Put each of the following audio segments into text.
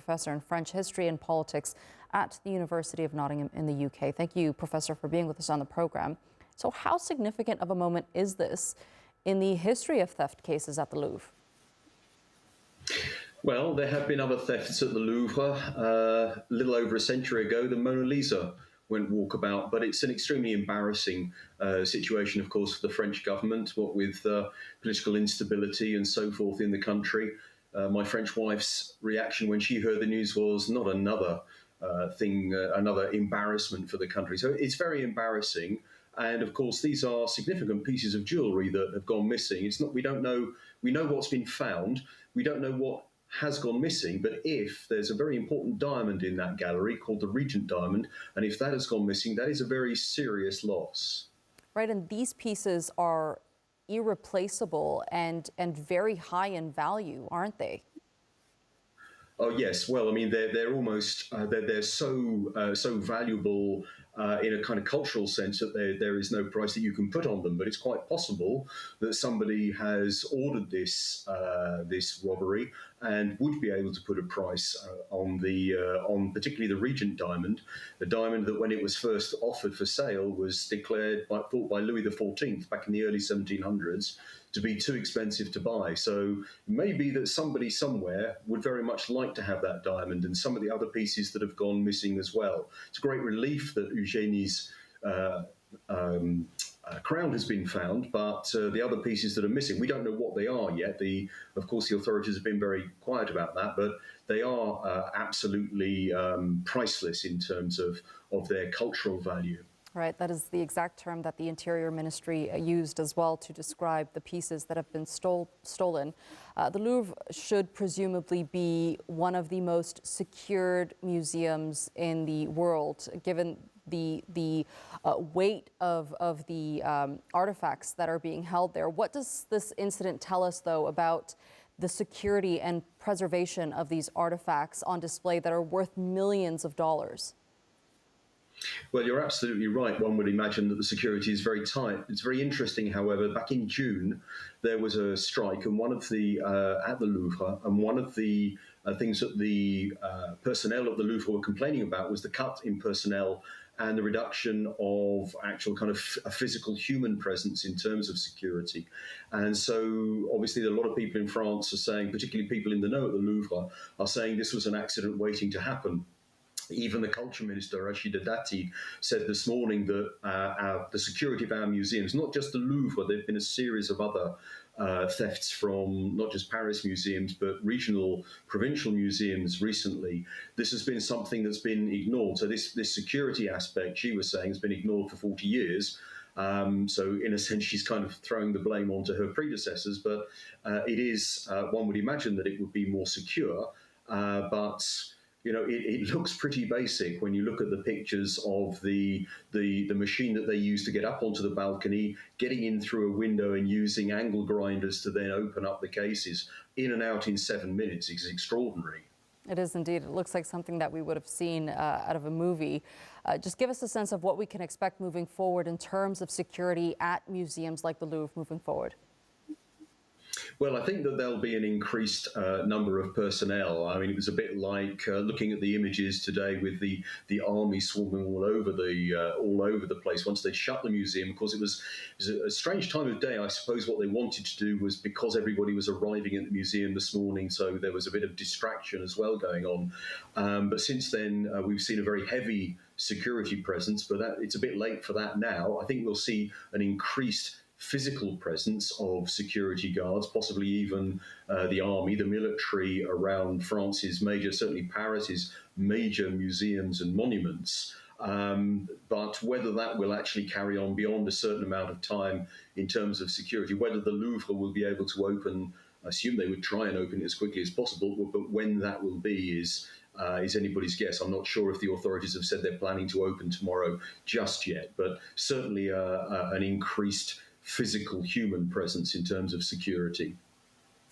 professor in French history and politics at the University of Nottingham in the UK. Thank you, Professor, for being with us on the program. So how significant of a moment is this in the history of theft cases at the Louvre? Well, there have been other thefts at the Louvre. A little over a century ago, the Mona Lisa went walkabout, but it's an extremely embarrassing situation, of course, for the French government, what with political instability and so forth in the country. My French wife's reaction when she heard the news was not another another embarrassment for the country. So it's very embarrassing. And of course, these are significant pieces of jewellery that have gone missing. It's not, we don't know, we know what's been found. We don't know what has gone missing, but if there's a very important diamond in that gallery called the Regent diamond, and if that has gone missing, that is a very serious loss. Right, and these pieces are irreplaceable and very high in value, aren't they? Oh yes, well, I mean they're almost they're so valuable in a kind of cultural sense that there is no price that you can put on them. But it's quite possible that somebody has ordered this robbery and would be able to put a price on particularly the Regent diamond, the diamond that when it was first offered for sale was thought by Louis XIV back in the early 1700s to be too expensive to buy. So maybe that somebody somewhere would very much like to have that diamond and some of the other pieces that have gone missing as well. It's a great relief that Eugenie's crown has been found, but the other pieces that are missing, we don't know what they are yet. Of course, the authorities have been very quiet about that, but they are absolutely priceless in terms of their cultural value. Right, that is the exact term that the Interior Ministry used as well to describe the pieces that have been stolen. The Louvre should presumably be one of the most secured museums in the world, given the weight of the artifacts that are being held there. What does this incident tell us, though, about the security and preservation of these artifacts on display that are worth millions of dollars? Well, you're absolutely right. One would imagine that the security is very tight. It's very interesting, however, back in June, there was a strike and at the Louvre, and one of the things that the personnel of the Louvre were complaining about was the cut in personnel and the reduction of actual kind of a physical human presence in terms of security. And so obviously a lot of people in France are saying, particularly people in the know at the Louvre, are saying this was an accident waiting to happen. Even the culture minister, Rachida Dati, said this morning that the security of our museums, not just the Louvre, there have been a series of other thefts from not just Paris museums, but regional, provincial museums recently. This has been something that's been ignored. So this security aspect, she was saying, has been ignored for 40 years. So in a sense, she's kind of throwing the blame onto her predecessors, but it is, one would imagine that it would be more secure, but you know, it looks pretty basic when you look at the pictures of the machine that they use to get up onto the balcony, getting in through a window and using angle grinders to then open up the cases in and out in 7 minutes. It's extraordinary. It is indeed. It looks like something that we would have seen out of a movie. Just give us a sense of what we can expect moving forward in terms of security at museums like the Louvre moving forward. Well, I think that there'll be an increased number of personnel. I mean, it was a bit like looking at the images today with the army swarming all over the place once they shut the museum. Of course, it was a strange time of day. I suppose what they wanted to do was, because everybody was arriving at the museum this morning, so there was a bit of distraction as well going on. But since then, we've seen a very heavy security presence, but it's a bit late for that now. I think we'll see an increased physical presence of security guards, possibly even the army, the military around France's major, certainly Paris's major museums and monuments. But whether that will actually carry on beyond a certain amount of time in terms of security, whether the Louvre will be able to open, I assume they would try and open it as quickly as possible, but when that will be is anybody's guess. I'm not sure if the authorities have said they're planning to open tomorrow just yet, but certainly an increased physical human presence in terms of security.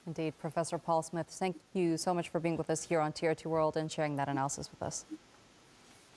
Indeed. Professor Paul Smith, thank you so much for being with us here on TRT World and sharing that analysis with us.